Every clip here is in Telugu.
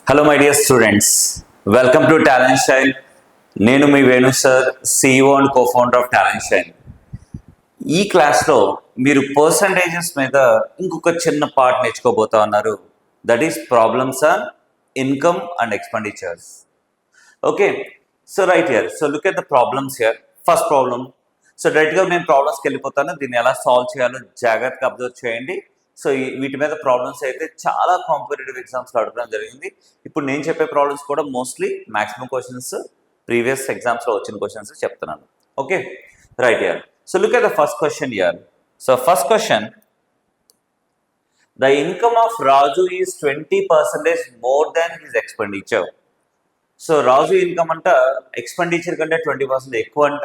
Hello my dear students, welcome to Talent Shine. నేను మీ Venu sir, CEO and cofounder of Talent Shine. ఈ క్లాస్లో మీరు పర్సంటేజెస్ మీద ఇంకొక చిన్న పార్ట్ నేర్చుకోబోతా ఉన్నారు. That is problems on income and expenditures. Okay, so right here. So look at the problems here. First problem. So డైరెక్ట్గా నేను ప్రాబ్లమ్స్కి వెళ్ళిపోతాను. దీన్ని ఎలా సాల్వ్ చేయాలో జాగ్రత్తగా అబ్జర్వ్ చేయండి. సో వీటి మీద ప్రాబ్లమ్స్ అయితే చాలా కాంపిటేటివ్ ఎగ్జామ్స్లో అడగడం జరిగింది. ఇప్పుడు నేను చెప్పే ప్రాబ్లమ్స్ కూడా మోస్ట్లీ మ్యాక్సిమం క్వశ్చన్స్ ప్రీవియస్ ఎగ్జామ్స్లో వచ్చిన క్వశ్చన్స్ చెప్తున్నాను. Okay, right here. So look at the first question here. So first question, the income of Raju is 20% more than his expenditure. So Raju income అంట ఎక్స్పెండిచర్ కంటే 20% ఎక్కువ అంట.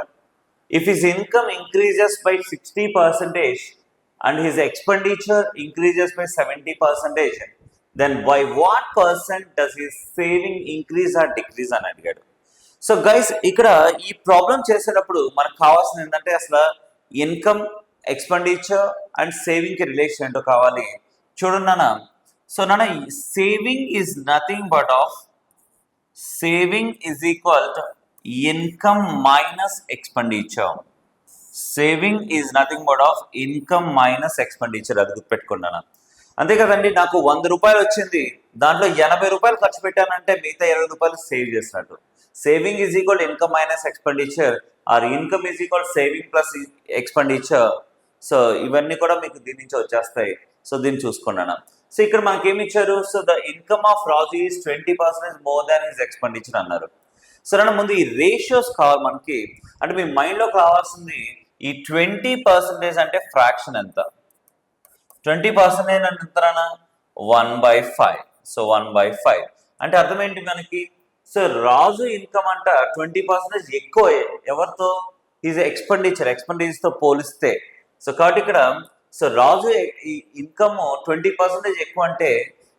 If his income increases by 60% and his expenditure increases by 70%, then by what percent does his saving increase or decrease అని అడిగాడు. సో గైస్, ఇక్కడ ఈ ప్రాబ్లం చేసేటప్పుడు మనకు కావాల్సింది ఏంటంటే అసలు ఇన్కమ్, ఎక్స్పెండిచర్ అండ్ సేవింగ్కి రిలేషన్ ఏంటో కావాలి. చూడండి నాన్న. సో నాన్న, saving is nothing but of saving is equal to income minus expenditure. Saving is nothing but of income minus expenditure. అది గుర్తుపెట్టుకున్నాను. అంతే కదండి, నాకు 100 రూపాయలు వచ్చింది, దాంట్లో 80 రూపాయలు ఖర్చు పెట్టానంటే మిగతా 20 రూపాయలు సేవ్ చేసినట్టు. Saving is equal income minus expenditure or income is equal saving plus expenditure. So ఇవన్నీ కూడా మీకు దీని నుంచి వచ్చేస్తాయి. సో దీన్ని చూసుకున్నాను. సో ఇక్కడ మనకి ఏమి ఇచ్చారు? So the income of Raju is 20% more than his expenditure అన్నారు. సో నన్ను ముందు ఈ రేషియోస్ కావాలి మనకి. అంటే మీ మైండ్లోకి రావాల్సింది ఈ 20% అంటే ఫ్రాక్షన్ ఎంత? 20% అంటే ఎంతనా? 1/5. సో 1/5 అంటే అర్థం ఏంటి మనకి? సో రాజు ఇన్కమ్ అంట 20% ఎక్కువ ఎవరితో? ఈజ్ ఎక్స్పెండిచర్తో పోలిస్తే. సో కాబట్టి ఇక్కడ సో రాజు ఇన్కమ్ 20% ఎక్కువ అంటే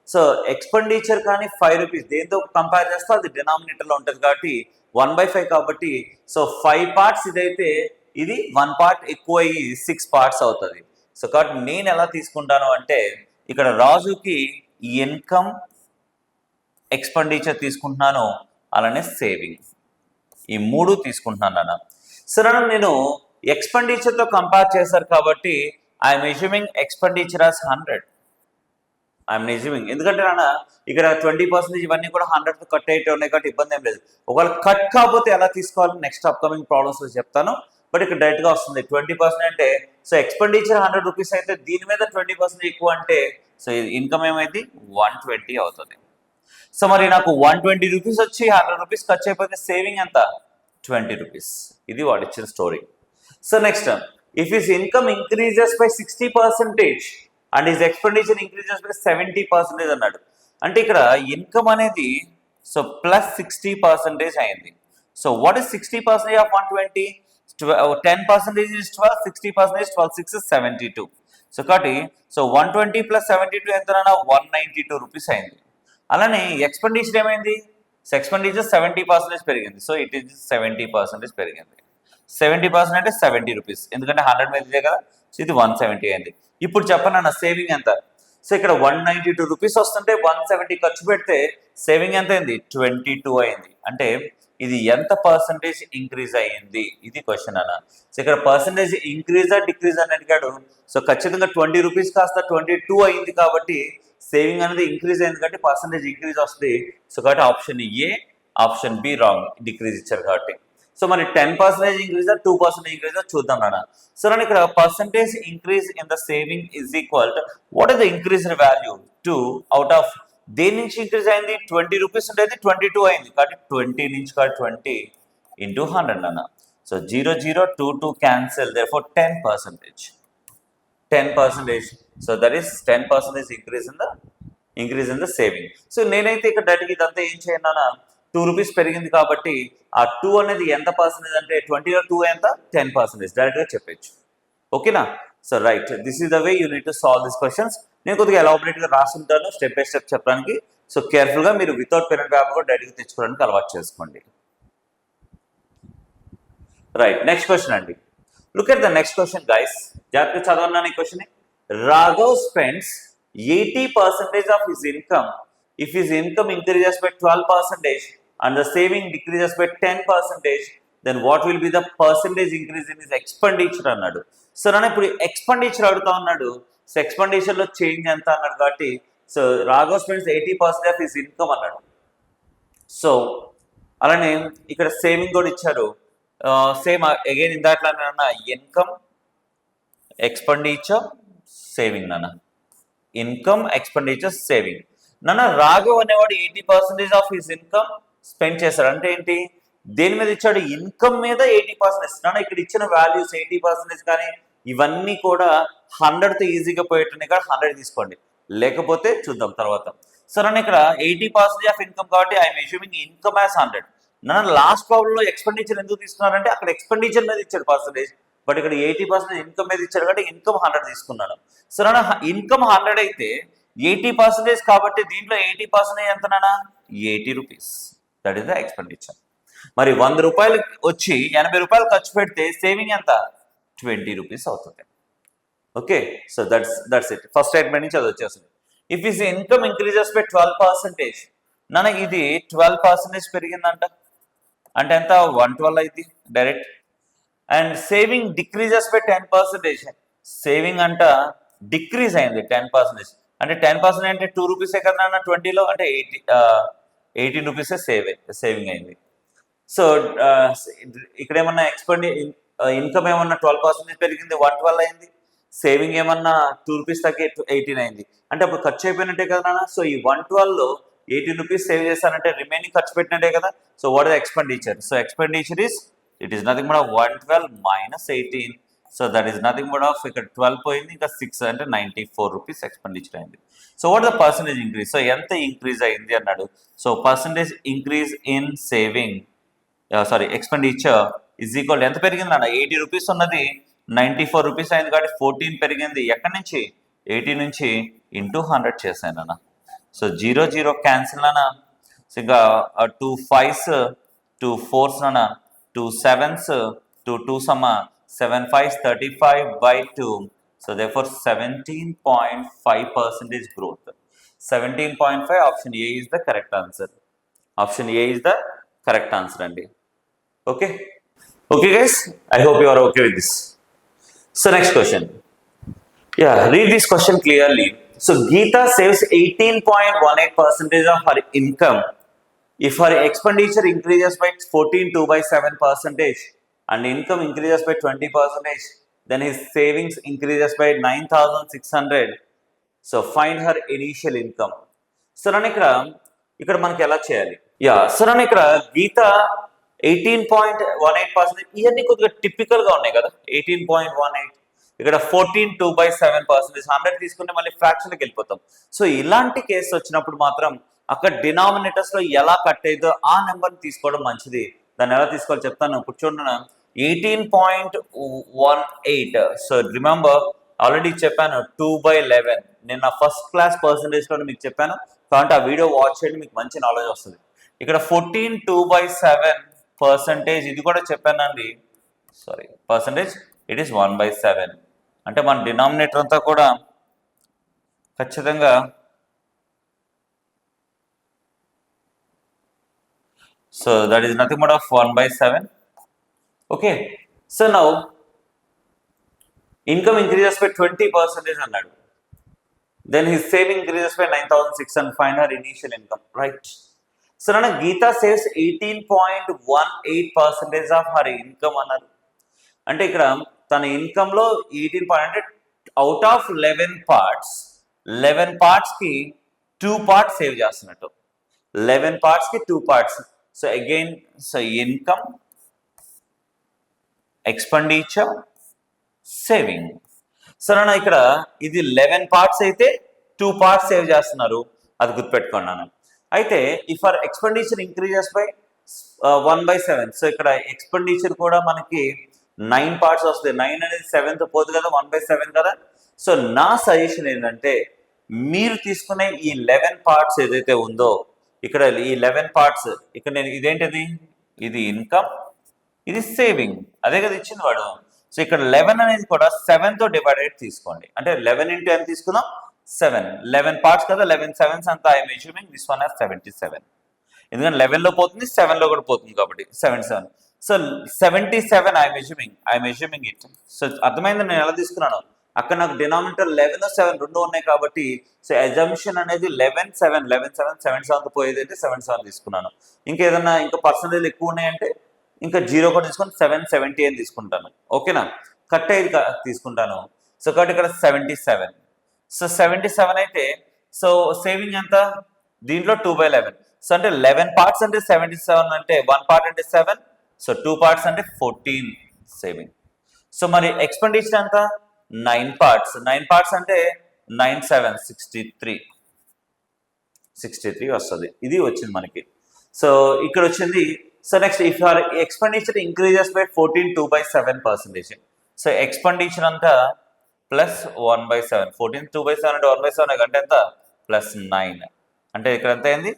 సో ఎక్స్పెండిచర్ కానీ 5 రూపీస్ దేంతో కంపేర్ చేస్తే అది డినామినేటర్లో ఉంటుంది కాబట్టి 1/5 కాబట్టి సో 5 పార్ట్స్ ఇదైతే ఇది 1 పార్ట్ ఎక్కువ అయ్యి 6 పార్ట్స్ అవుతుంది. సో కాబట్టి నేను ఎలా తీసుకుంటాను అంటే ఇక్కడ రాజుకి ఇన్కమ్, ఎక్స్పెండిచర్ తీసుకుంటున్నాను, అలానే సేవింగ్, ఈ 3 తీసుకుంటున్నాను అన్న. సరే, నేను ఎక్స్పెండిచర్తో కంపేర్ చేశారు కాబట్టి I'm assuming expenditure as 100. I'm assuming, ఎందుకంటే నాన్న ఇక్కడ 20% ఇవన్నీ కూడా 100తో కట్ అయితే ఉన్నాయి కాబట్టి ఇబ్బంది ఏం లేదు. ఒకవేళ కట్ కాకపోతే ఎలా తీసుకోవాలి నెక్స్ట్ అప్కమింగ్ ప్రాబ్లమ్స్లో చెప్తాను. బట్ ఇక్కడ డైరెక్ట్గా వస్తుంది 20% అంటే సో ఎక్స్పెండిచర్ 100 రూపీస్ అయితే దీని మీద 20% ఎక్కువ అంటే సో ఇన్కమ్ ఏమైంది? 120 అవుతుంది. సో మరి నాకు 120 రూపీస్ వచ్చి 100 రూపీస్ ఖర్చు అయిపోతే సేవింగ్ ఎంత? 20 రూపీస్. ఇది వాడు ఇచ్చిన story. So next, if his income increases by 60% and his expenditure increases by 70% అన్నాడు. అంటే ఇక్కడ ఇన్కమ్ అనేది సో ప్లస్ 60% అయింది. So what is 60% of 120? 10% is 12, 60% is 12, 6 is 72. So కాబట్టి సో 120 ప్లస్ 72 ఎంతనా? 192 రూపీస్ అయింది. అలానే ఎక్స్పెండిచర్ ఏమైంది? సో ఎక్స్పెండిచర్ 70% పెరిగింది. సో ఇట్ ఈస్ 70% పెరిగింది. 70% అంటే 70 రూపీస్, ఎందుకంటే 100 మీద ఇదే కదా. సో ఇది 170 అయింది. ఇప్పుడు చెప్పండి అన్న, సేవింగ్ ఎంత? సో ఇక్కడ 192 రూపీస్ వస్తుంటే 170 ఖర్చు పెడితే సేవింగ్ ఎంత అయింది? 22 అయింది. అంటే ఇది ఎంత పర్సంటేజ్ ఇంక్రీజ్ అయ్యింది? ఇది క్వశ్చన్ అన్న. సో ఇక్కడ పర్సంటేజ్ ఇంక్రీజా డిక్రీజ్ అని అడిగాడు. సో ఖచ్చితంగా 20 రూపీస్ కాస్త 22 అయింది కాబట్టి సేవింగ్ అనేది ఇంక్రీజ్ అయింది కాబట్టి పర్సంటేజ్ ఇంక్రీజ్ వస్తుంది. సో కాబట్టి option A, option be wrong, decrease ఇచ్చారు కాబట్టి. సో మరి 10% ఇంక్రీజా 2% ఇంక్రీజా చూద్దాం నాన్న. సో నేను ఇక్కడ percentage increase in the saving is equal to what is the increased value? 2 out of దేని నుంచి ఇంక్రీజ్ అయింది? 20 రూపీస్ ఉండేది 22 అయింది కాబట్టి 20 నుంచి 20 ఇంటూ 100 అన్న. So 0, 0, 2, 2 cancel, therefore 10%. 10%. So that is 10% increase in the saving. So నేనైతే ఇక్కడ డైరెక్ట్గా ఇదంతా ఏం చేయను అన్న, 2 రూపీస్ పెరిగింది కాబట్టి ఆ 2 అనేది ఎంత పర్సెంటేజ్ అంటే 20లో 2 ఎంత? 10%. డైరెక్ట్గా చెప్పచ్చు. ఓకేనా? So right, this is the way you need to solve this questions. నేను కొద్దిగా ఎలాబరేట్గా రాసుంటాను స్టెప్ బై స్టెప్ చెప్పడానికి. సో కేర్ఫుల్గా మీరు వితౌట్ పెన్ అండ్ పేపర్ కూడా డైరెక్ట్గా తెచ్చుకోవడానికి అలవాటు చేసుకోండి. రైట్, నెక్స్ట్ క్వశ్చన్ అండి. Look at the next question guys. జాగ్రత్తగా చదవన్నాను ఈ question. Raghav spends 80% of his income if his income increases by 12% and the saving decreases by 10%, then what will be the percentage increase in his expenditure అన్నాడు. సో నన్ను ఇప్పుడు ఎక్స్పెండిచర్ అడుగుతా ఉన్నాడు. సో ఎక్స్పెండిచర్లో చేంజ్ ఎంత అన్నాడు కాబట్టి so Raghav spends 80% of his income అన్నాడు. సో అలానే ఇక్కడ సేవింగ్ కూడా ఇచ్చారు. సేమ్ అగైన్ ఇందాట్లో ఇన్కమ్ ఎక్స్పెండిచర్ సేవింగ్ నాన్న, ఇన్కమ్ ఎక్స్పెండిచర్ సేవింగ్ నాన్న. రాఘవ్ అనేవాడు 80% ఆఫ్ హిస్ ఇన్కమ్ స్పెండ్ చేశాడు. అంటే ఏంటి, దేని మీద ఇచ్చాడు, ఇన్కమ్ మీద 80% నాన్న. ఇక్కడ ఇచ్చిన వాల్యూస్ 80% కానీ ఇవన్నీ కూడా 100తో ఈజీగా పోయేట్టున్నాయి కాబట్టి 100 తీసుకోండి, లేకపోతే చూద్దాం తర్వాత. సో నన్ను ఇక్కడ 80% ఆఫ్ ఇన్కమ్ కాబట్టి ఐఎమ్ అస్యూమింగ్ ఇన్కమ్ యాజ్ 100. నన్ను లాస్ట్ ప్రాబ్లంలో ఎక్స్పెండిచర్ ఎందుకు తీసుకున్నారంటే అక్కడ ఎక్స్పెండిచర్ మీద ఇచ్చాడు పర్సంటేజ్, బట్ ఇక్కడ 80% ఇన్కమ్ మీద ఇచ్చాడు కాబట్టి ఇన్కమ్ 100 తీసుకున్నాను. సో నన్ను ఇన్కమ్ 100 అయితే 80% కాబట్టి దీంట్లో 80% ఎంత నాన్న, 80 rupees. That is the expenditure. మరి 100 రూపాయలు వచ్చి 80 రూపాయలు ఖర్చు పెడితే సేవింగ్ ఎంత, 20 రూపీస్ అవుతుంది. Okay, so that's it. First statement నుంచి అది వచ్చేస్తుంది. If is income increases by 12%, నాన్న ఇది 12% పెరిగిందంట అంటే ఎంత, 112 అయింది direct. And saving decreases by 10%, saving అంట డిక్రీజ్ అయింది 10%. అంటే 10% అంటే 2 రూపీసే కదా నాన్న 20లో, అంటే 18 రూపీసే సేవింగ్ అయింది. సో ఇక్కడ ఏమన్నా ఇన్కమ్ ఏమన్నా 12% పెరిగింది, 112 అయింది. సేవింగ్ ఏమన్నా 2 రూపీస్ తగ్గి 18 అయింది. అంటే అప్పుడు ఖర్చు అయిపోయినట్టే కదా నాన్న. సో ఈ 112లో 18 రూపీస్ సేవ్ చేస్తానంటే రిమైనింగ్ ఖర్చు పెట్టినట్టే కదా. So what is expenditure? So expenditure is it is nothing but 112 minus 18. So that is nothing but of ఇక్కడ 12 పోయింది, ఇంకా 6 అంటే 94 రూపీస్ ఎక్స్పెండిచర్ అయింది. So what the percentage increase? So ఎంత ఇంక్రీజ్ అయింది అన్నాడు. So percentage increase in saving expenditure is equal ఎంత పెరిగింది అన్న, 80 రూపీస్ ఉన్నది 94 రూపీస్ అయింది కాబట్టి 14 పెరిగింది. ఎక్కడి నుంచి, 80 నుంచి ఇంటూ 100 చేశాను అన్న. సో 0 0 క్యాన్సిల్ అన్న. సో ఇంకా 2 5s 2 4s అన్న, 2 7s 2 2s అమ్మ, 7 5s 35/2. So therefore 17.5% growth. 17.5 option A is the correct answer. Option A is the correct answer అండి. Okay guys, I hope you are okay with this. So next question. Yeah, read this question clearly. So Geeta saves 18.18% of her income if her expenditure increases by 14.27% and income increases by 20%, then his savings increases by 9,600. So find her initial income. So నన్ను ఇక్కడ మనకి ఎలా చేయాలి? సో నన్ను ఇక్కడ గీత 18.18%, ఇవన్నీ కొద్దిగా టిపికల్ గా ఉన్నాయి కదా. 18.18, ఇక్కడ 14.2/7%, 100 తీసుకుంటే మళ్ళీ ఫ్రాక్షన్కి వెళ్ళిపోతాం. సో ఇలాంటి కేసు వచ్చినప్పుడు మాత్రం అక్కడ డినామినేటర్స్ లో ఎలా కట్ అయ్యిందో ఆ నెంబర్ని తీసుకోవడం మంచిది. దాన్ని ఎలా తీసుకోవాలో చెప్తాను. ఇప్పుడు చూడండి, 18.18. సో రిమెంబర్ ఆల్రెడీ చెప్పాను 2/11. నేను నా ఫస్ట్ క్లాస్ పర్సంటేజ్లో మీకు చెప్పాను కాబట్టి ఆ వీడియో వాచ్ చేయండి, మీకు మంచి నాలెడ్జ్ వస్తుంది. ఇక్కడ 14.2/7%, ఇది కూడా చెప్పానండి. Percentage it is 1/7. అంటే మన డినామినేటర్ అంతా కూడా ఖచ్చితంగా so that is nothing but of 1/7. Okay, so now income increases by 20% అన్నాడు. Then his saving increases by 9,600. Find her initial income, right? So now Geeta saves 18.18% of her income అన్నారు. అంటే ఇక్కడ తన ఇన్కమ్ లో 18 అవుట్ ఆఫ్ 11 parts కి 2 parts సేవ్ చేస్తున్నట్టు. 11 parts కి 2 parts. So again so income expenditure saving. సరేనా, ఇక్కడ ఇది 11 parts అయితే 2 parts సేవ్ చేస్తున్నారు, అది గుర్తుపెట్టుకున్నాను. అయితే if our expenditure increases by 1/7, so ఇక్కడ ఎక్స్పెండిచర్ కూడా మనకి 9 parts వస్తాయి. 9 అనేది 7th పోదు కదా, 1/7 కదా. సో నా సజెషన్ ఏంటంటే మీరు తీసుకునే ఈ 11 parts ఏదైతే ఉందో, ఇక్కడ ఈ 11 parts, ఇక్కడ నేను ఇదేంటిది, ఇది ఇన్కమ్, ఇది సేవింగ్, అదే కదా ఇచ్చింది వాడు. సో ఇక్కడ 11 అనేది కూడా 7తో డివైడెడ్ తీసుకోండి. అంటే 11 ఇంటూ ఎంత తీసుకుందాం, 11 పార్ట్స్ కదా, 11 sevens అంతా I'm assuming this one has 77. ఎందుకంటే 11లో పోతుంది, 7లో కూడా పోతుంది కాబట్టి 77. So 77 I'm assuming it. So అర్థమైంది నేను ఎలా తీసుకున్నాను. అక్కడ నాకు డినామినేటర్ 11 7 రెండు ఉన్నాయి కాబట్టి సో అజంప్షన్ అనేది 11 7 77 పోయేది అయితే 77 తీసుకున్నాను. ఇంకేదన్నా ఇంకా పర్సంటేజ్ ఎక్కువ ఉన్నాయంటే ఇంకా 0 కూడా తీసుకొని 770 అని తీసుకుంటాను. ఓకేనా, కట్ అయ్యేది తీసుకుంటాను. సో కాబట్టి ఇక్కడ 77. సో 77 అయితే సో సేవింగ్ ఎంత దీంట్లో 2/11. సో అంటే 11 పార్ట్స్ అంటే 77 అంటే 1 పార్ట్ అంటే 7. సో 2 పార్ట్స్ అంటే 14 సేవింగ్. సో మరి ఎక్స్పెండిచర్ ఎంత 9 పార్ట్స్. 9 పార్ట్స్ అంటే 9 7 63 వస్తుంది. ఇది వచ్చింది మనకి. సో ఇక్కడ వచ్చింది. So next if your expenditure increases by 14 2/7%. So expenditure అంతా ప్లస్ 1/7. 14 2/7 అంటే 1/7 అంటే ఎంత ప్లస్ 9 అంటే ఇక్కడ ఎంత అయింది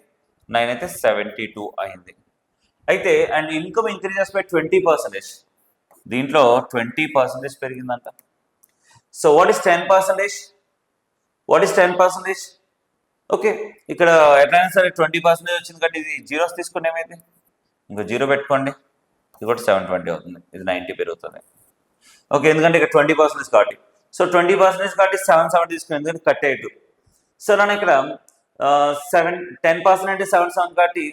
9 అయితే 72 అయింది. అయితే అండ్ ఇన్కమ్ ఇంక్రీజెస్ బై 20%. దీంట్లో 20% పెరిగిందంట. So what is 10%? What is 10%? Okay, ఇక్కడ ఎట్లయినా సరే 20% వచ్చింది కాబట్టి ఇది జీరోస్ తీసుకుని ఏమైంది ఇంకా 0 పెట్టుకోండి. ఇది కూడా 720 అవుతుంది, ఇది 90 పెరుగుతుంది. ఓకే, ఎందుకంటే ఇక్కడ 20% కాబట్టి. సో 20% కాబట్టి 770 తీసుకుని ఎందుకంటే కట్ అయ్యేటు. సో నన్ను ఇక్కడ 10% అంటే 77 కాబట్టి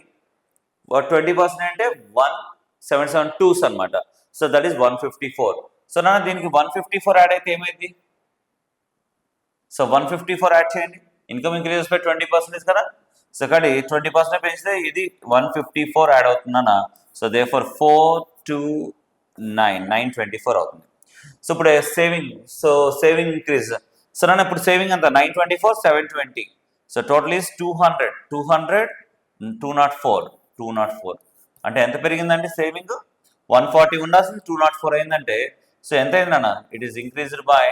20% అంటే 177 అనమాట. So that is 154. సో నన్ను దీనికి 154 యాడ్ అయితే ఏమైంది? సో 154 యాడ్ చేయండి. ఇన్కమ్ ఇంక్రీజెస్ బై 20% కదా. సో కాబట్టి 20% పెంచితే ఇది 154 యాడ్ అవుతుందన్న. సో దేర్ఫోర్ 924 అవుతుంది. సో ఇప్పుడు saving. So saving increase. So నన్ను ఇప్పుడు సేవింగ్ అంతా 924 720. సో టోటల్ ఈస్ 204 అంటే ఎంత పెరిగిందంటే సేవింగ్ 140 ఉండాల్సింది 204 అయిందంటే సో ఎంత అయిందన్న ఇట్ ఈస్ ఇంక్రీజ్డ్ బై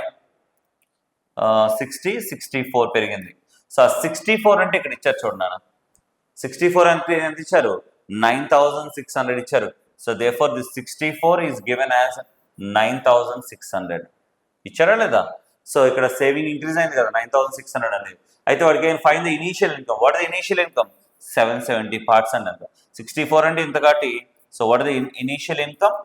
64 పెరిగింది. సో 64 అంటే ఇక్కడ ఇచ్చారు చూడండి. 64 అంటే ఎంత ఇచ్చారు 9600 ఇచ్చారు. So therefore this 64 is given as 9600 ఇచ్చారా లేదా? సో ఇక్కడ సేవింగ్ ఇంక్రీజ్ అయింది కదా 9600 అనేది. అయితే వాడికి fine the initial income. What the initial income 770 parts అండి అంత. 64 అంటే ఇంత కాబట్టి so what the initial income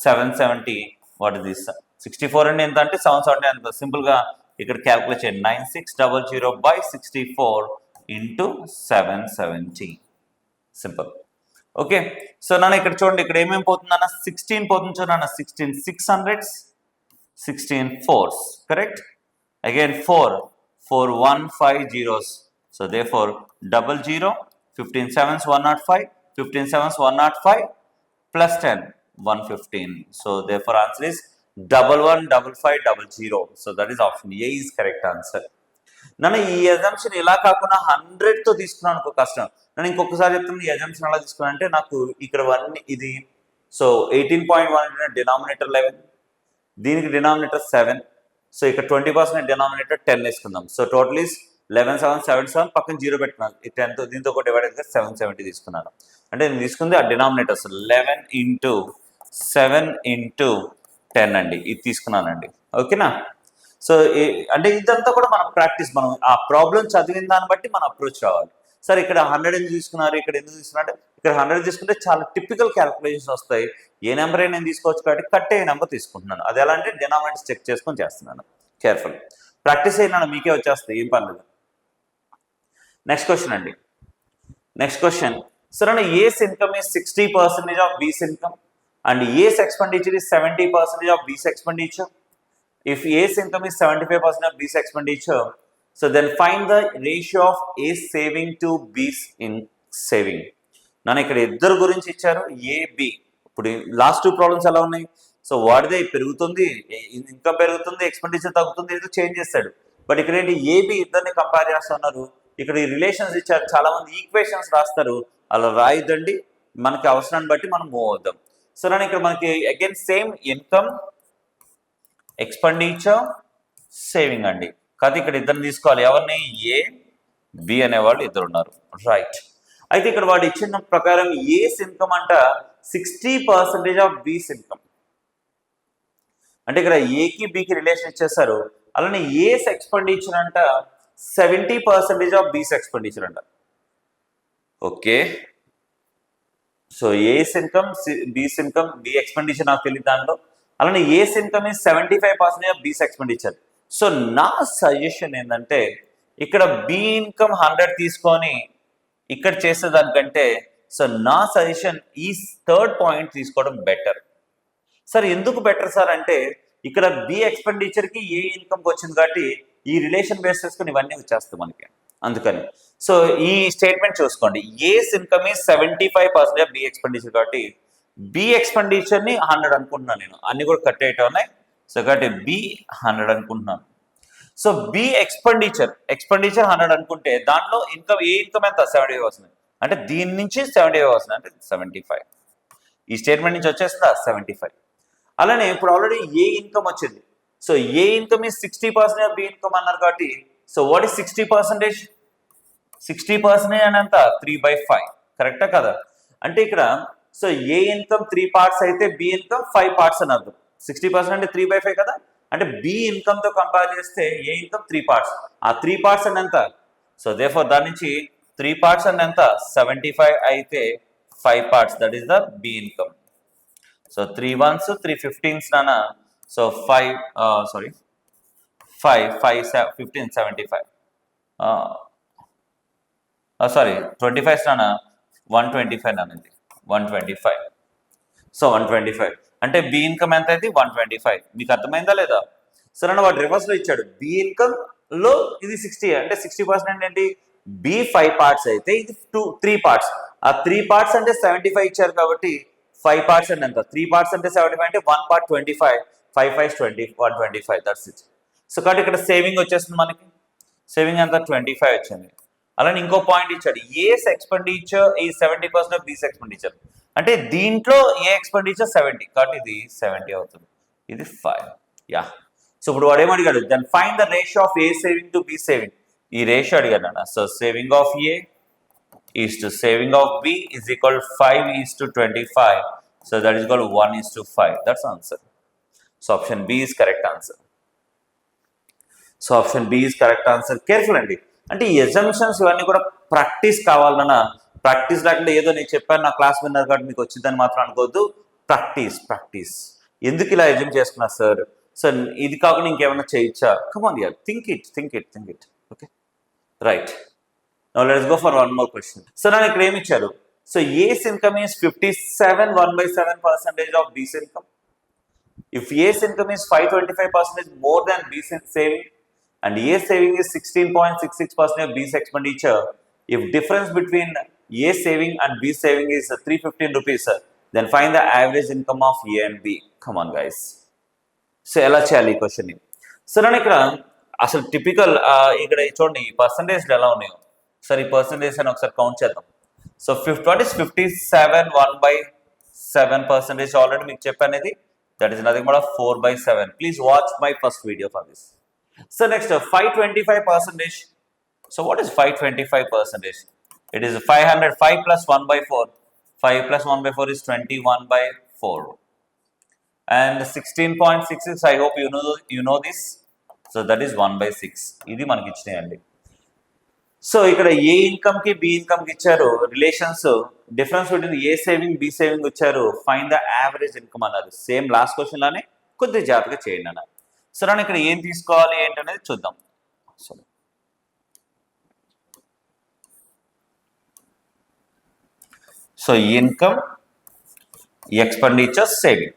770. What is this 64 అంటే ఎంత అంటే 770 అంత. సింపుల్గా ఇక్కడ క్యాల్కులేట్ చేయండి 9600/64 ఇంటూ 770 సింపుల్. ఓకే, సో నాన్న ఇక్కడ చూడండి ఇక్కడ ఏమేమి పోతుందన్న 16 పోతుంది చూడన్న. 16 600s 16 4s correct. Again 4 150 zeros. So therefore 00 15 7s 105 15 7s 105 plus 10 115. So therefore answer is 115500. So that is option A is correct answer. నన్ను ఈ అజంప్షన్ ఇలా కాకుండా 100తో తీసుకున్నాను అనుకో కష్టం. నేను ఇంకొకసారి చెప్తాను ఈ అజంప్షన్ ఎలా తీసుకున్నాను అంటే నాకు ఇక్కడ ఇది సో 18.1 డినామినేటర్ 11, దీనికి డినామినేటర్ 7. సో ఇక్కడ 20% డినామినేటర్ 10 వేసుకుందాం. సో టోటల్ ఈస్ 11777 పక్కన 0 పెట్టుకున్నాను. ఈ 10తో దీంతో కూడా డివైడ్ అయితే 770 తీసుకున్నాను. అంటే నేను తీసుకుంది ఆ డినామినేటర్స్ 11 × 7 × 10 అండి, ఇది తీసుకున్నానండి. ఓకేనా. సో అంటే ఇదంతా కూడా మన ప్రాక్టీస్, మనం ఆ ప్రాబ్లం చదివిన దాన్ని బట్టి మన అప్రోచ్ రావాలి. సరే ఇక్కడ 100 ఎందుకు తీసుకున్నారు, ఇక్కడ ఎందుకు తీసుకున్నారు? ఇక్కడ 100 తీసుకుంటే చాలా టిపికల్ క్యాల్కులేషన్స్ వస్తాయి. ఏ నెంబర్ అయినా నేను తీసుకోవచ్చు కాబట్టి కట్ అయ్యే నెంబర్ తీసుకుంటున్నాను. అది ఎలా అంటే డినామినేటర్స్ చెక్ చేసుకొని చేస్తున్నాను. కేర్ఫుల్ ప్రాక్టీస్ అయినా మీకే వచ్చేస్తాయి, ఏం పర్లేదు. నెక్స్ట్ క్వశ్చన్ అండి. Next question. సరే A's income is 60% of B's income and A's expenditure is 70% of B's expenditure. If A's income is 75% of B's expenditure, so then find the ratio of A's saving to B's in saving. నన్ను ఇక్కడ ఇద్దరు గురించి ఇచ్చారు, ఏ బి. ఇప్పుడు లాస్ట్ 2 ప్రాబ్లమ్స్ ఎలా ఉన్నాయి? సో వాడిదే పెరుగుతుంది, ఇన్కమ్ పెరుగుతుంది, ఎక్స్పెండిచర్ తగ్గుతుంది, ఏదో చేంజ్ చేస్తాడు. బట్ ఇక్కడ ఏంటి ఏబి ఇద్దరిని కంపేర్ చేస్తున్నారు. ఇక్కడ ఈ రిలేషన్స్ ఇచ్చారు, చాలా మంది ఈక్వేషన్స్ రాస్తారు, అలా రాయిద్దండి, మనకి అవసరాన్ని బట్టి మనం మూవ్ అవుతాం. సో నన్ను ఇక్కడ మనకి again same income expenditure saving అండి. కాదు ఇక్కడ ఇద్దరు తీసుకోవాలి, ఎవరిని? ఏ బి అనేవాళ్ళు ఇద్దరు ఉన్నారు, రైట్. అయితే ఇక్కడ వాడు ఇచ్చిన ప్రకారం ఏస్ ఇన్కమ్ అంట 60% ఆఫ్ బీస్ ఇన్కమ్. అంటే ఇక్కడ ఏకి బికి రిలేషన్ ఇచ్చేస్తారు. అలానే ఏస్ ఎక్స్పెండిచర్ అంట 70% ఆఫ్ బీస్ ఎక్స్పెండిచర్ అంట. Okay, so A's income, B's income, B expenditure నాకు తెలియదు దాంట్లో. అలానే A's income is 75% of B's expenditure. So నా సజెషన్ ఏంటంటే ఇక్కడ బి ఇన్కమ్ 100 తీసుకొని ఇక్కడ చేసేదానికంటే సో నా సజెషన్ ఈ థర్డ్ పాయింట్ తీసుకోవడం బెటర్. సార్ ఎందుకు బెటర్ సార్ అంటే ఇక్కడ బి ఎక్స్పెండిచర్కి ఏ ఇన్కమ్కి వచ్చింది కాబట్టి ఈ రిలేషన్ బేస్ చేసుకుని ఇవన్నీ వచ్చేస్తాయి మనకి. అందుకని సో ఈ స్టేట్మెంట్ చూసుకోండి, A's income is 75% of B expenditure కాబట్టి బి ఎక్స్పెండిచర్ని 100 అనుకుంటున్నాను నేను, అన్ని కూడా కట్ అయ్యేట ఉన్నాయి. సో కాబట్టి బి 100 అనుకుంటున్నాను. సో బి ఎక్స్పెండిచర్ 100 అనుకుంటే దాంట్లో ఇన్కమ్, ఏ ఇన్కమ్ ఎంత 75 వస్తుంది, అంటే దీని నుంచి 75 వస్తుంది, అంటే 75. ఈ స్టేట్మెంట్ నుంచి వచ్చేస్తుందా 75. అలానే ఇప్పుడు ఆల్రెడీ ఏ ఇన్కమ్ వచ్చింది. సో ఏ ఇన్కమ్ ఈ 60% ఆఫ్ బి ఇన్కమ్ అన్నారు కాబట్టి సో వాట్ ఈస్ 60%? 60% అని ఎంత 3/5, కరెక్టా కదా? అంటే ఇక్కడ సో ఏ ఇన్కమ్ 3 పార్ట్స్ అయితే బి ఇన్కమ్ 5 పార్ట్స్ అని అర్థం. 60% అంటే 3/5 కదా, అంటే బి ఇన్కమ్ తో కంపేర్ చేస్తే ఏ ఇన్కమ్ 3 పార్ట్స్, ఆ 3 పార్ట్స్ అని ఎంత? సో దేర్ఫోర్ దాని నుంచి 3 పార్ట్స్ అని ఎంత 75 అయితే 5 parts, that is the B income. So 3 1s 3 15s నానా, సో 5 15 75 సారీ 25s నానా 125 నానండి 125. సో 125 అంటే బి ఇన్కమ్ ఎంత అయితే 125. మీకు అర్థమైందా లేదా? సరే వాడు రివర్స్ లో ఇచ్చాడు, బి ఇన్కమ్ లో ఇది 60 అంటే 60% ఏంటి, బి 5 పార్ట్స్ అయితే ఇది 3 పార్ట్స్, ఆ 3 పార్ట్స్ అంటే 75 ఇచ్చారు కాబట్టి 5 పార్ట్స్ అంటే ఎంత, 3 పార్ట్స్ అంటే 75 అంటే 1 part 25, 5 5 20, 125, దట్స్ ఇట్. సో కాబట్టి ఇక్కడ సేవింగ్ వచ్చేస్తుంది మనకి, సేవింగ్ ఎంత 25 వచ్చింది. అలానే ఇంకో పాయింట్ ఇచ్చాడు, ఏస్ ఎక్స్పెండిచర్ ఈ 70% ఆఫ్ బీస్ ఎక్స్పెండిచర్, అంటే దీంట్లో ఏ ఎక్స్పెండిచర్ 70 కాబట్టి ఇది 70 అవుతుంది, ఇది 5. యా, సో ఇప్పుడు వాడు ఏమడిగాడు, then find the ratio of A saving to B saving. ఈ రేషియో అడిగాడు అన్న. So saving of A is to saving of B is equal 5:25. So that is equal 1:5. That's answer. So option B is correct answer. So option B is correct answer. Careful అండి, అంటే ఈ ఎగ్జామినేషన్స్ ఇవన్నీ కూడా ప్రాక్టీస్ కావాలన్నా, ప్రాక్టీస్ లేకుండా ఏదో నేను చెప్పాను నా క్లాస్ విన్నారు కాబట్టి మీకు వచ్చిందని మాత్రం అనుకోవద్దు. ప్రాక్టీస్. ఎందుకు ఇలా ఎగ్జామ్ చేసుకున్నారు సార్, సార్ ఇది కాకుండా ఇంకేమైనా చేయొచ్చా? కమ్ ఆన్ యార్, think it. Okay, right. Now let's go for one more question. Sir నాకు ఇక్కడ ఏమి ఇచ్చారు, so A's income is 57 1/7% of B's income. If A's income is 525% more than B's saving and A saving is 16.66% of B's expenditure. If difference between A saving and B saving is 315 rupees, then find the average income of A and B. Come on guys. So ఎలా చేయాలి ఈ క్వశ్చన్ని? సో నేను ఇక్కడ అసలు టిపికల్ ఇక్కడ చూడండి ఈ పర్సంటేజ్లు ఎలా ఉన్నాయో, సార్ ఈ పర్సంటేజ్ అని ఒకసారి కౌంట్ చేద్దాం. సో 57 1/7% ఆల్రెడీ మీకు చెప్పనేది, that is nothing but 4/7. Please watch my first video for this. So next 525%. So what is 525%? It is 500, 5 plus 1/4. 5 plus 1/4 is 21/4. And 16.66, I hope you know this. So that is 1/6. ఇది మనకి ఇచ్చినాయండి. సో ఇక్కడ ఏ ఇన్కమ్ కి బి ఇన్కమ్ కి ఇచ్చారు relations, difference between A saving B saving ఇచ్చారు, ఫైండ్ ద యావరేజ్ ఇన్కమ్ అన్నారు. సేమ్ లాస్ట్ క్వశ్చన్ లానే కొద్దిగా జాగ్రత్తగా చేయండి అన్నారు. సో నేను ఇక్కడ ఏం తీసుకోవాలి ఏంటనేది చూద్దాం. So income, expenditure, saving,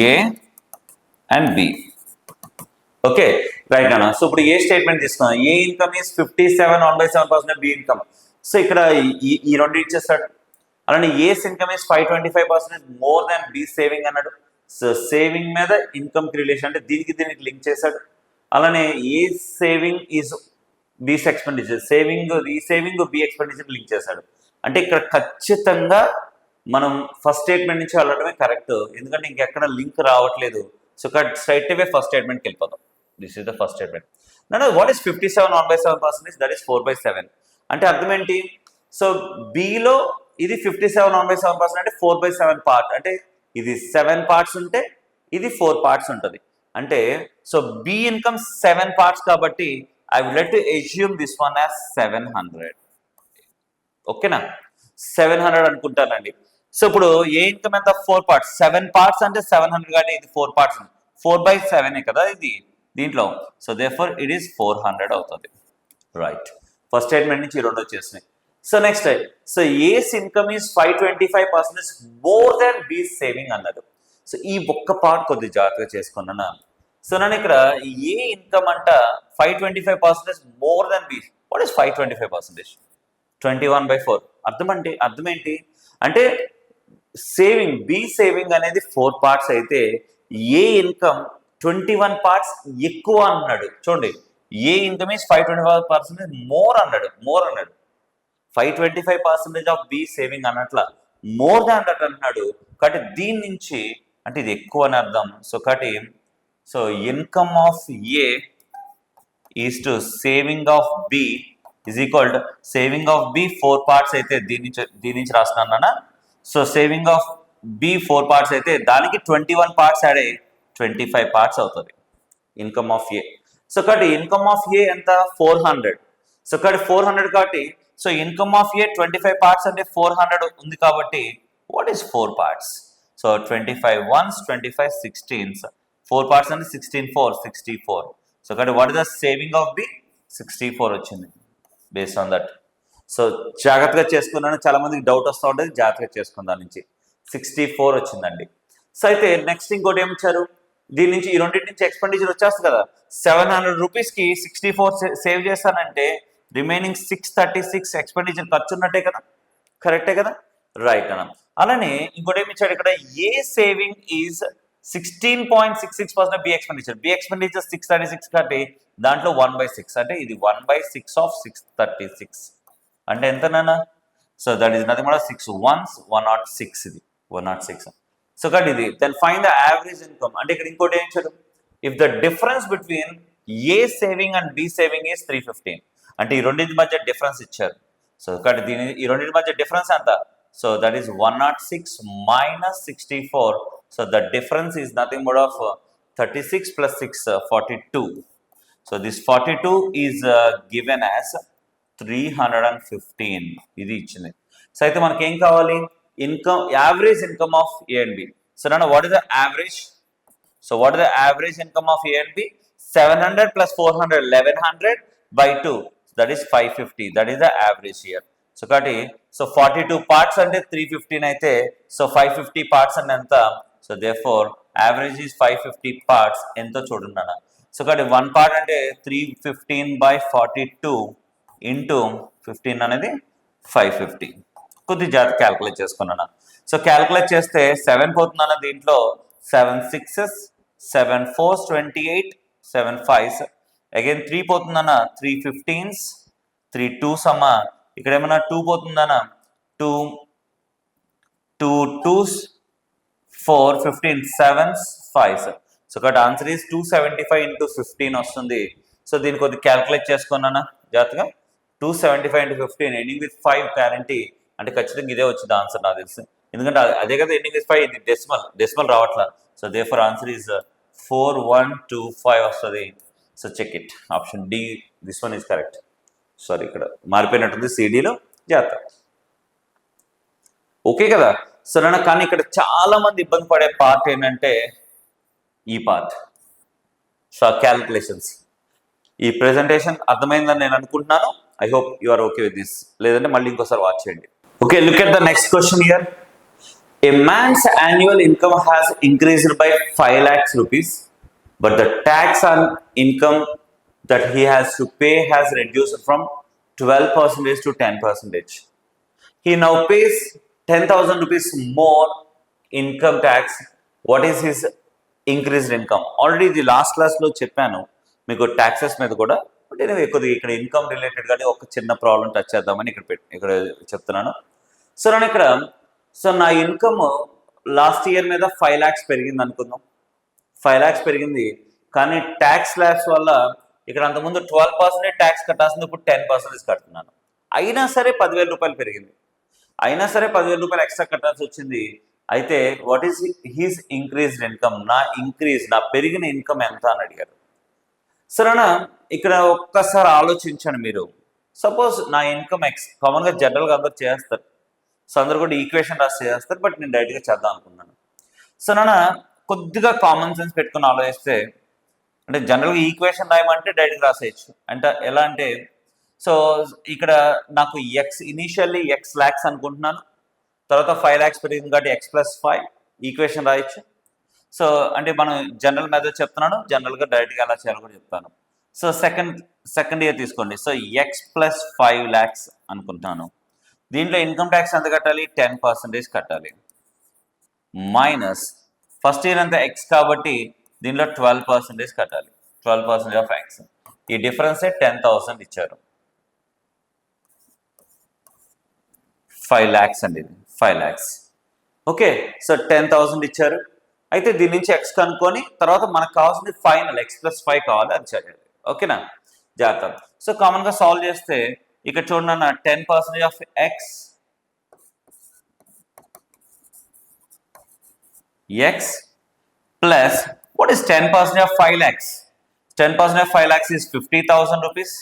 A and B. Okay right అన్న. సో ఇప్పుడు ఏ స్టేట్మెంట్ తీసుకున్నాం, A income is 57 1/7% B income. So ఇక్కడ ఈ రెండు ఇచ్చేస్తాడు. అలానే A's income is 525% more than B saving అన్నాడు. సో సేవింగ్ మీద ఇన్కమ్ కి రిలేషన్ అంటే దీనికి లింక్ చేశాడు. అలానే A saving is B's expenditure, saving B expenditure link చేశాడు. అంటే ఇక్కడ ఖచ్చితంగా మనం ఫస్ట్ స్టేట్మెంట్ నుంచి వెళ్ళడమే కరెక్ట్, ఎందుకంటే ఇంకెక్కడ లింక్ రావట్లేదు. సో స్ట్రైట్ అవే ఫస్ట్ స్టేట్మెంట్కి వెళ్ళిపోదాం. This is the first statement. What is 57 1/7%? That is 4/7. అంటే అర్థం ఏంటి, సో బిలో ఇది 57 1/7% అంటే 4/7 పార్ట్, అంటే ఇది 7 పార్ట్స్ ఉంటే ఇది 4 పార్ట్స్ ఉంటుంది. అంటే సో బి ఇన్కమ్ 7 పార్ట్స్ కాబట్టి I would like to assume this one as 700. ఓకేనా, 700 అనుకుంటానండి. సో ఇప్పుడు ఏ ఇన్కమ్ ఎంత, 4 పార్ట్స్, 7 పార్ట్స్ అంటే 700 కాబట్టి ఇది 4 పార్ట్స్, 4/7 కదా ఇది దీంట్లో. సో దేర్ఫోర్ ఇట్ ఈస్ 400 అవుతుంది. రైట్, ఫస్ట్ స్టేట్మెంట్ నుంచి 2 వచ్చేసినాయి. So next, so A's income is 525% more than B saving అన్నారు. సో ఈ ఒక్క పార్ట్ కొద్దిగా జాగ్రత్తగా చేసుకున్నాను. సో నేను ఇక్కడ ఏ ఇన్కమ్ అంట 525% more than B. What is 525%? 21/4. అర్థం ఏంటి అంటే సేవింగ్, బి సేవింగ్ అనేది 4 పార్ట్స్ అయితే ఏ ఇన్కమ్ 21 పార్ట్స్ ఎక్కువ అన్నాడు. చూడండి, ఏ ఇన్కమ్ ఈస్ 525% మోర్ అన్నాడు. 525% ఆఫ్ బి సేవింగ్ అన్నట్ల మోర్ దాన్ దట్ అంటున్నాడు. కాబట్టి దీని నుంచి అంటే ఇది ఎక్కువ అని అర్థం. సో కాబట్టి so income of A is to saving of B is equal to saving of B 4 parts అయితే దీని నుంచి రాస్తున్నానా. So saving of B 4 parts అయితే దానికి 21 పార్ట్స్ యాడ్ అయ్యి 25 పార్ట్స్ అవుతుంది ఇన్కమ్ ఆఫ్ ఏ. సో కాబట్టి ఇన్కమ్ ఆఫ్ ఏ ఎంత, 400. సో కాబట్టి 400 కాబట్టి so income of A 25 parts అంటే 400 ఉంది కాబట్టి what is 4 parts? So 25 ones, 25 16s. 4 parts అంటే 16 4 64. సో కాబట్టి what is the saving of B? 64 వచ్చింది బేస్డ్ ఆన్ దట్. సో జాగ్రత్తగా చేసుకున్నాను, చాలా మందికి డౌట్ వస్తూ ఉంటుంది, జాగ్రత్తగా చేసుకున్న దాని నుంచి 64 వచ్చిందండి. సో అయితే నెక్స్ట్ ఇంకోటి ఏమి ఇచ్చారు, దీని నుంచి ఈ రెండింటి నుంచి ఎక్స్పెండిచర్ వచ్చేస్తుంది కదా. 700 రూపీస్కి 64 సేవ్ చేస్తానంటే రిమైనింగ్ 636 ఎక్స్పెండిచర్ ఖర్చు ఉన్నట్టే కదా, కరెక్టే కదా, రైట్ అన్న. అలానే ఇంకోటి ఏమి ఇచ్చాడు ఇక్కడ, A saving is 16.66% B expenditure. B expenditure 636 కాబట్టి దాంట్లో 1/6 అంటే ఇది 1/6 ఆఫ్ 636 అంటే ఎంత నాన్న? So that is nothing but 6 ones 106. ఇది 106. సో కాబట్టి ఇది then find the average income అంటే ఇక్కడ ఇంకోటి ఏం ఇచ్చాడు, if the difference between A saving and B saving is 315 అంటే ఈ రెండింటి మధ్య డిఫరెన్స్ ఇచ్చారు. సో కాబట్టి దీని ఈ రెండింటి మధ్య డిఫరెన్స్ ఎంత? So that is 106 minus 64. So the difference is nothing but of 36 plus 6 42. So this 42 is given as 315. ఇది ఇచ్చింది. సో అయితే మనకి ఏం కావాలి, income, average income of A and B. So నన్ను what is the average? So what is the average income of A and B? 700 plus 400 1100/2 that is 550. That is the average here. So కాబట్టి సో 42 పార్ట్స్ అంటే 315 అయితే సో 550 పార్ట్స్ అంటే ఎంత? So therefore average is 550 parts. ఎంతో చూడండి అన్న. సో కాబట్టి 1 పార్ట్ అంటే 315/42 ఇంటూ 15 అనేది 550. కొద్ది జాగ్రత్త క్యాల్కులేట్ చేసుకున్నాను. సో క్యాల్కులేట్ చేస్తే 7 పోతుందన్న, దీంట్లో 7 6s 7 4s 28 7 5s again 3 పోతుందన్న, 3 15s 3 2s అమ్మ. ఇక్కడ ఏమన్నా 2 పోతుందన్న, 2 2s 4 15 7s 5s. సో కాబట్టి ఆన్సర్ ఈస్ 275 ఇంటూ 15 వస్తుంది. సో దీన్ని కొద్దిగా క్యాల్కులేట్ చేసుకున్నానా జాగ్రత్తగా. 275 into 15 ఎండింగ్ విత్ 5 గ్యారంటీ అంటే ఖచ్చితంగా ఇదే వచ్చింది ఆన్సర్ నాకు తెలుసు, ఎందుకంటే అదే కదా ఎండింగ్ విత్ 5. ఇది డెసిమల్ రావట్లా. సో దేర్ఫోర్ ఆన్సర్ ఈజ్ 4125 వస్తుంది. So check it, option D this one is correct. Sorry ఇక్కడ మారిపోయినట్టుంది సిడీలో, జాగ్రత్త. ఓకే కదా. సో నన్ను కానీ ఇక్కడ చాలా మంది ఇబ్బంది పడే పార్ట్ ఏంటంటే ఈ పార్ట్. సో క్యాల్కులేషన్స్, ఈ ప్రెజెంటేషన్ అర్థమైందని నేను అనుకుంటున్నాను. I hope you are okay with this. లేదంటే మళ్ళీ ఇంకోసారి వాచ్ చేయండి. Okay, look at the next question here. A man's annual income has increased by 5 lakhs rupees, but the tax on income that he has to pay has reduced from 12% to 10%. He now pays 10,000 rupees more income tax. What is his increased income? Already the last class లో చెప్పాను మీకు taxes మీద కూడా. బట్ నేను కొద్దిగా ఇక్కడ ఇన్కమ్ రిలేటెడ్ గానీ ఒక చిన్న ప్రాబ్లం టచ్ చేద్దామని ఇక్కడ చెప్తున్నాను. సో నేను ఇక్కడ సో నా ఇన్కమ్ లాస్ట్ ఇయర్ మీద 5 lakhs పెరిగింది అనుకుందాం. 5 lakhs పెరిగింది, కానీ ట్యాక్స్ ల్యాబ్స్ వల్ల ఇక్కడ అంతకుముందు 12% ట్యాక్స్ కట్టాల్సింది, ఇప్పుడు 10% కడుతున్నాను. అయినా సరే 10,000 రూపాయలు పెరిగింది, అయినా సరే 10,000 రూపాయలు ఎక్స్ట్రా కట్టాల్సి వచ్చింది. అయితే what is he's increased income, నా పెరిగిన ఇన్కమ్ ఎంత అని అడిగారు. సరేనా, ఇక్కడ ఒక్కసారి ఆలోచించండి మీరు. సపోజ్ నా ఇన్కమ్ ఎక్స్, కామన్గా జనరల్గా అందరు చేస్తారు, సో అందరు కూడా ఈక్వేషన్ రాసి చేస్తారు, బట్ నేను డైరెక్ట్గా చేద్దాం అనుకున్నాను. సో కొద్దిగా కామన్ సెన్స్ పెట్టుకుని ఆలోచిస్తే, అంటే జనరల్గా ఈక్వేషన్ రాయమంటే డైరెక్ట్గా రాసేయచ్చు. అంటే ఎలా అంటే, సో ఇక్కడ నాకు ఇనీషియల్లీ ఎక్స్ ల్యాక్స్ అనుకుంటున్నాను, తర్వాత 5 lakhs పెరిగింది కాబట్టి x+5 ఈక్వేషన్ రాయొచ్చు. సో అంటే మనం జనరల్ మెథడ్ చెప్తున్నాను, జనరల్గా డైరెక్ట్గా ఎలా చేయాలో కూడా చెప్తాను. సో సెకండ్ ఇయర్ తీసుకోండి. సో x+5 lakhs అనుకుంటాను. దీంట్లో ఇన్కమ్ ట్యాక్స్ ఎంత కట్టాలి? 10% కట్టాలి. మైనస్ ఫస్ట్ ఇయర్ అంతా ఎక్స్ కాబట్టి దీనిలో 12% కట్టాలి. 12% ఆఫ్ ఎక్స్. ఈ డిఫరెన్సే 10,000 ఇచ్చారు. 5 lakhs అండి, ఇది 5 lakhs. ఓకే, సో 10,000 ఇచ్చారు. అయితే దీని నుంచి ఎక్స్ కనుక్కొని తర్వాత మనకు కావాల్సింది ఫైనల్ x+5 కావాలి, అది చదివాలి. ఓకేనా, జాగ్రత్త. సో కామన్గా సాల్వ్ చేస్తే ఇక్కడ చూడండి అన్న, 10% of X plus what is 10% of 5 lakhs? 10% of 5 lakhs is 50,000 rupees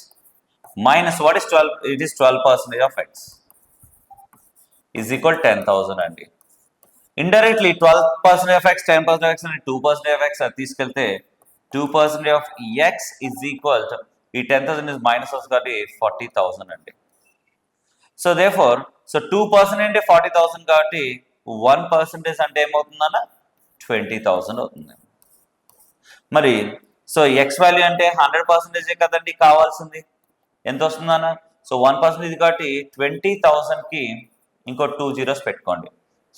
minus what is 12? It is 12% of x is equal 10,000 అండి. Indirectly 12% of x, 10% of x and 2% of x అది తీసుకెళ్తే 2% of x is equal to, ఈ 10,000 is minus కాబట్టి 40,000 అండి. సో therefore, సో 2% అంటే 40,000 కాబట్టి 1% అంటే ఏమవుతుందన్న 20,000 అవుతుంది. మరి సో ఎక్స్ వాల్యూ అంటే 100% కదండి కావాల్సింది, ఎంత వస్తుందన్న? సో 1% కాబట్టి 20,000కి ఇంకో 2 zeros పెట్టుకోండి.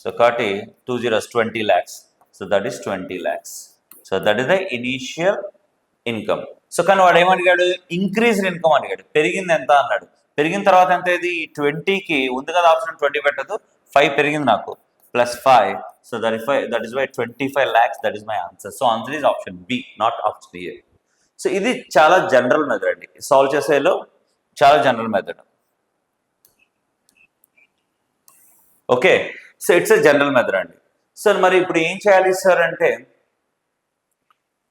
సో కాబట్టి 2 zeros 20 lakhs. So that is 20 lakhs. So that is the initial income. So కానీ వాడు ఏమడిగాడు? ఇంక్రీజ్డ్ ఇన్కమ్ అడిగాడు. పెరిగింది ఎంత అన్నాడు. పెరిగిన తర్వాత ఎంత? ఇది 20కి ఉంది కదా ఆప్షన్, 20 పెట్టదు, 5 పెరిగింది నాకు, +5. So that is why 25 lakhs, that is my answer. So answer is option B, not option A. So ఇది చాలా జనరల్ మెథడ్ అండి, సాల్వ్ చేసేలో చాలా general method. Okay, so it's a general method అండి. సో మరి ఇప్పుడు ఏం చేయాలి సార్ అంటే,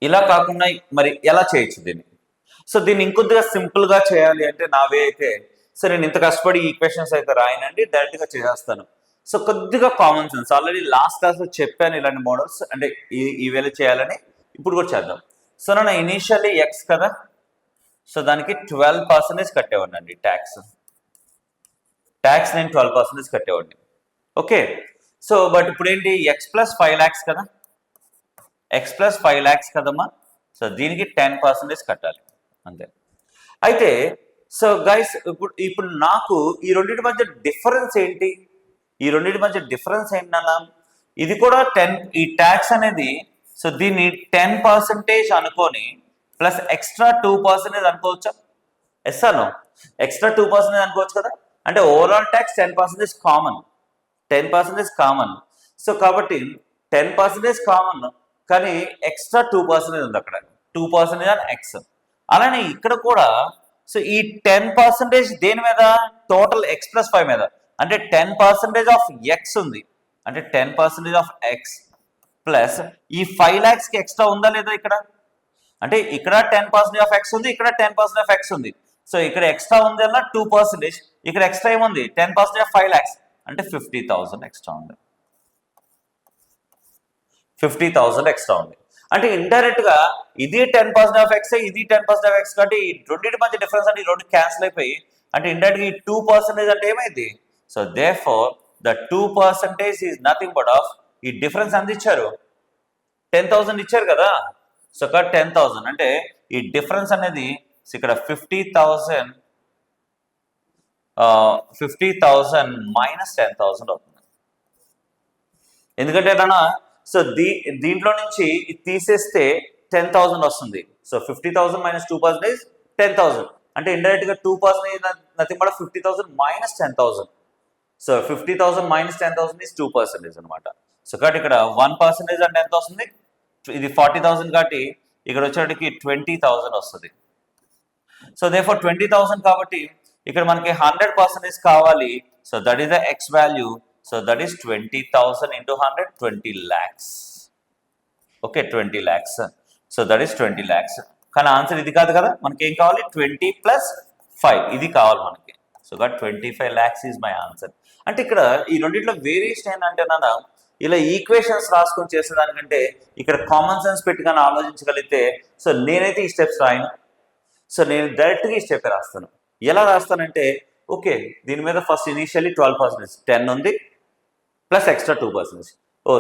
ఇలా కాకుండా మరి ఎలా చేయొచ్చు దీన్ని? సో దీన్ని ఇంకొద్దిగా సింపుల్గా చేయాలి అంటే నా వే అయితే, సో నేను ఇంత కష్టపడి ఈక్వేషన్స్ అయితే రాయనండి, డైరెక్ట్గా చేసేస్తాను. సో కొద్దిగా కామన్ సెన్స్, ఆల్రెడీ లాస్ట్ క్లాస్లో చెప్పాను ఇలాంటి మోడల్స్, అంటే ఈ వేళ చేయాలని. ఇప్పుడు కూడా చేద్దాం. సో నా ఇనీషియల్లీ ఎక్స్ కదా, సో దానికి 12% కట్టేవాడిని అండి ట్యాక్స్ నేను 12% కట్టేవాడిని. ఓకే, సో బట్ ఇప్పుడు ఏంటి, x+5 lakhs కదా, x+5 lakhs కదమ్మా. సో దీనికి 10% కట్టాలి అంతే. అయితే సో గైస్ ఇప్పుడు నాకు ఈ రెండింటి మధ్య డిఫరెన్స్ ఏంటి? ఈ రెండింటి మధ్య డిఫరెన్స్ ఏంటన్నా, ఇది కూడా 10, ఈ ట్యాక్స్ అనేది, సో దీన్ని 10% అనుకొని ప్లస్ ఎక్స్ట్రా 2% అనుకోవచ్చా? Yes are no? ఎక్స్ట్రా 2% అనుకోవచ్చు కదా. అంటే overall tax 10% common, 10% common. So కాబట్టి 10% కామన్, కానీ ఎక్స్ట్రా 2% ఉంది అక్కడ, 2% ఆన్ ఎక్స్. అలానే ఇక్కడ కూడా సో ఈ 10% దేని మీద? టోటల్ x+5 మీద. అంటే 10% ఆఫ్ ఎక్స్ ఉంది, అంటే 10% ఆఫ్ ఎక్స్ ప్లస్ ఈ 5 lakhs కి ఎక్స్ట్రా ఉందా లేదా ఇక్కడ? అంటే ఇక్కడ 10% ఆఫ్ ఎక్స్ ఉంది, ఇక్కడ 10% ఆఫ్ ఎక్స్ ఉంది. సో ఇక్కడ ఎక్స్ట్రా ఉంది అలా 2%, ఇక్కడ ఎక్స్ట్రా ఏముంది? 10% ఆఫ్ 5 lakhs, అంటే 50,000 ఎక్స్ట్రా ఉంది. 50,000 ఎక్స్ట్రా ఉంది. అంటే ఇండైరెక్ట్ గా ఇది 10% ఆఫ్ ఎక్స్, ఇది 10% ఆఫ్ ఎక్స్, కాబట్టి ఈ రెండింటి మధ్య డిఫరెన్స్ అంటే ఈ రెండు క్యాన్సిల్ అయిపోయి, అంటే ఇండైరెక్ట్ గా ఈ 2% అంటే ఏమైంది? So therefore the 2% is nothing but of, ఈ డిఫరెన్స్ ఎంత ఇచ్చారు? 10,000 ఇచ్చారు కదా. సో ఇక్కడ 10,000 అంటే ఈ డిఫరెన్స్ అనేది ఇక్కడ 50,000 మైనస్ 10,000 అవుతుంది. ఎందుకంటే నాన్న, సో దీంట్లో నుంచి ఇది తీసేస్తే 10,000 వస్తుంది. సో 50,000 మైనస్ 2% 10,000, అంటే ఇండైరెక్ట్ గా 2% nothing but 50,000 minus 10,000. So 50,000 minus 10,000 is 2% అనమాట. సో కాబట్టి ఇక్కడ 1% అంటే ఎంత వస్తుంది? ఇది 40,000 కాబట్టి ఇక్కడ వచ్చేటికి 20,000 వస్తుంది. సో therefore 20,000 కాబట్టి ఇక్కడ మనకి 100% కావాలి. So that is the X value. So that is 20,000 into 100, 20 lakhs. Okay, 20 lakhs. So that is 20 lakhs. కానీ ఆన్సర్ ఇది కాదు కదా, మనకి ఏం కావాలి 20 ప్లస్ 5 ఇది కావాలి మనకి. So that 25 lakhs is my answer. అంటే ఇక్కడ ఈ రెండిట్లో వేరియేషన్ ఏంటంటే నాన్న, ఇలా ఈక్వేషన్స్ రాసుకొని చేసేదానికంటే ఇక్కడ కామన్ సెన్స్ పెట్టుకొని ఆలోచించగలిగితే, సో నేనైతే ఈ స్టెప్స్ రాయను. సో నేను డైరెక్ట్గా ఈ స్టెప్ రాస్తాను. ఎలా రాస్తానంటే, ఓకే దీని మీద ఫస్ట్ ఇనీషియల్లీ 12%, 10 ఉంది ప్లస్ ఎక్స్ట్రా 2%.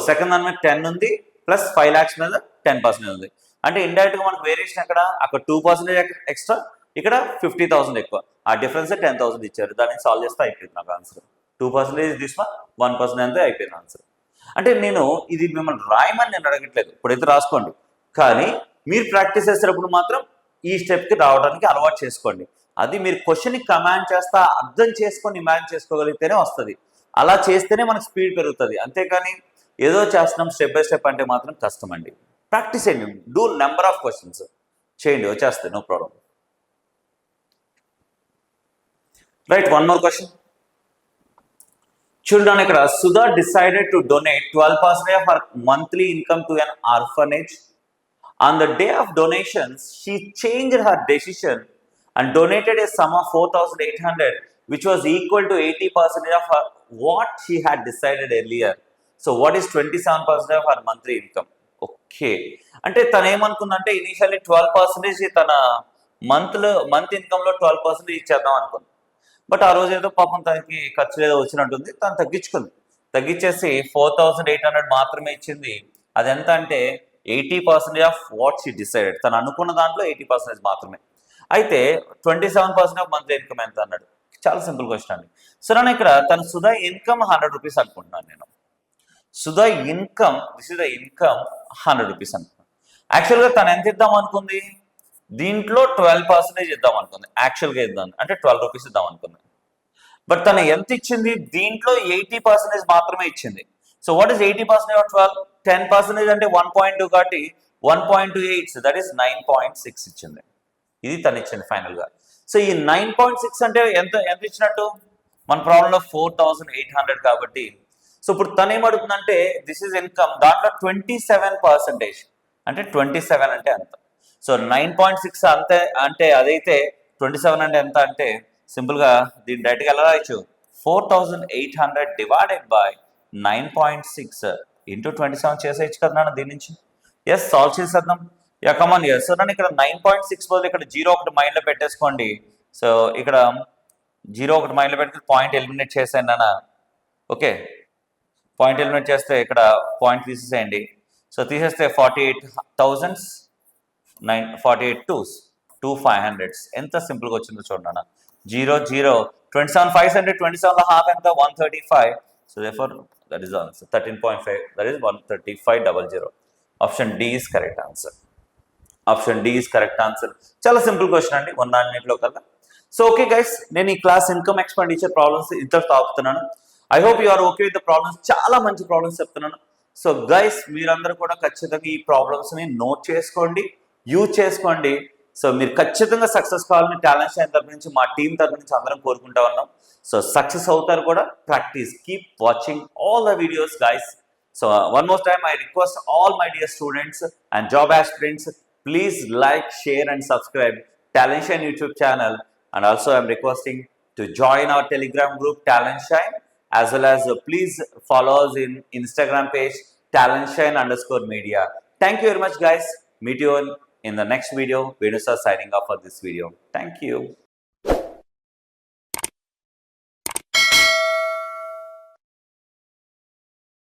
సెకండ్ దాని మీద 10 ఉంది ప్లస్ 5 lakhs మీద 10% ఉంది. అంటే ఇండైరెక్ట్గా మనకు వేరియేషన్ అక్కడ 2% ఎక్స్ట్రా, ఇక్కడ 50,000 ఎక్కువ. ఆ డిఫరెన్స్ 10,000 ఇచ్చారు. దాన్ని సాల్వ్ చేస్తే అయిపోయింది నాకు ఆన్సర్. 2% దిస్ 1% అంతే అయిపోయింది ఆన్సర్. అంటే నేను ఇది మిమ్మల్ని రాయమని నేను అడగట్లేదు, ఇప్పుడైతే రాసుకోండి. కానీ మీరు ప్రాక్టీస్ చేసేటప్పుడు మాత్రం ఈ స్టెప్కి రావడానికి అలవాటు చేసుకోండి. అది మీరు క్వశ్చన్ని కమాండ్ చేస్తా అర్థం చేసుకొని ఇమాజిన్ చేసుకోగలిగితేనే వస్తుంది. అలా చేస్తేనే మనకు స్పీడ్ పెరుగుతుంది. అంతేకాని ఏదో చేస్తున్నాం స్టెప్ బై స్టెప్ అంటే మాత్రం కష్టం అండి. ప్రాక్టీస్ చేయండి, డూ నెంబర్ ఆఫ్ క్వశ్చన్స్ చేయండి, వచ్చేస్తాయి, no problem. Right, one more question చూడండి. ఇక్కడ Sudha decided to donate 12% of her monthly income to an orphanage. On the day of donations, she changed her decision and donated a sum of 4,800, which was equal to 80% of her what she had decided earlier. So what is 27% of her monthly income? Okay, అంటే తను ఏమనుకుందంటే ఇనీషియల్లీ 12% తన మంత్ ఇన్కమ్లో 12% ఇచ్చేద్దాం అనుకుంది. బట్ ఆ రోజు ఏదో పాపం తనకి ఖర్చు ఏదో వచ్చినట్టుంది, తను తగ్గించేసి 4,800 మాత్రమే ఇచ్చింది. అది ఎంత అంటే 80% ఆఫ్ వాట్ షీ డిసైడెడ్. తను అనుకున్న దాంట్లో 80% మాత్రమే. అయితే 27% ఆఫ్ మంత్లీ ఇన్కమ్ ఎంత అన్నాడు. చాలా సింపుల్ క్వశ్చన్ అండి. సో నేను ఇక్కడ తన సుధా ఇన్కమ్ 100 రూపీస్ అనుకుంటున్నాను నేను. Sudha income, this is the income 100 rupees అనుకున్నాను. యాక్చువల్గా తను ఎంత ఇద్దాం అనుకుంది, దీంట్లో 12% ఇద్దాం అనుకుంది. యాక్చువల్గా ఇద్దాం అంటే 12 రూపీస్ ఇద్దాం అనుకుంది. బట్ తను ఎంత ఇచ్చింది, దీంట్లో 80% మాత్రమే ఇచ్చింది. So what is 80% of 12? 10% అంటే 1.2 కాబట్టి 1.28, దట్ ఈస్ 9.6 ఇచ్చింది. ఇది తను ఇచ్చింది ఫైనల్గా. సో ఈ 9.6 అంటే ఎంత ఇచ్చినట్టు, మన ప్రాబ్లంలో 4,800 కాబట్టి. సో ఇప్పుడు తను ఏమడుగుతుందంటే దిస్ ఈజ్ ఇన్కమ్, దాంట్లో 27%, అంటే 27 అంటే ఎంత. సో 9.6 అంతే అంటే అదైతే 27 అంటే ఎంత అంటే సింపుల్గా దీన్ని డైరెక్ట్గా ఎలా రాయొచ్చు, 4,800 డివైడెడ్ బై 9.6 ఇంటూ 27 చేసేయచ్చు కదా నాన్న దీని నుంచి. ఎస్, సాల్వ్ చేసేద్దాం. Yeah come on. ఎస్, సో నన్ను ఇక్కడ 9.6 బదులు ఇక్కడ 0 ఒకటి మైండ్లో పెట్టేసుకోండి. సో ఇక్కడ 0 ఒకటి మైండ్లో పెట్టుకుని పాయింట్ ఎలిమినేట్ చేసాను నాన్న. ఓకే, పాయింట్ ఎలిమినేట్ చేస్తే ఇక్కడ పాయింట్ తీసేసేయండి. సో తీసేస్తే 48,000 48 2s 500. ఎంత సింపుల్గా వచ్చిందో చూడండి. 0 0 27 500, 27 half ఎంత 135. So therefore that is answer 13.5, that is 135,000. Option D is correct answer. Option D is correct answer. చాలా సింపుల్ క్వశ్చన్ అండి, 1 కల్లా. సో ఓకే గైస్, నేను ఈ క్లాస్ ఇన్కమ్ ఎక్స్పెండిచర్ ప్రాబ్లమ్స్ ఇంతటితో ఆపుతున్నాను. I hope you are okay with the problems. చాలా మంచి ప్రాబ్లమ్స్ చెప్తున్నాను. సో గైస్, మీరందరూ కూడా ఖచ్చితంగా ఈ ప్రాబ్లమ్స్ని నోట్ చేసుకోండి, యూజ్ చేసుకోండి. సో మీరు ఖచ్చితంగా సక్సెస్ కావాలని టాలెంట్ షైన్ తరపు నుంచి, మా టీం తరపు నుంచి అందరం కోరుకుంటా ఉన్నాం. సో సక్సెస్ అవుతారు కూడా. Practice, keep watching all the videos guys. So one more time I request all my dear students and job aspirants, please like, share and subscribe Talent Shine YouTube channel. And also I'm requesting to join our Telegram group Talent Shine, as well as please follow us in Instagram page Talent Shine_media. Thank you very much guys. Meet you in the next video. Venu sir signing off for this video. Thank you.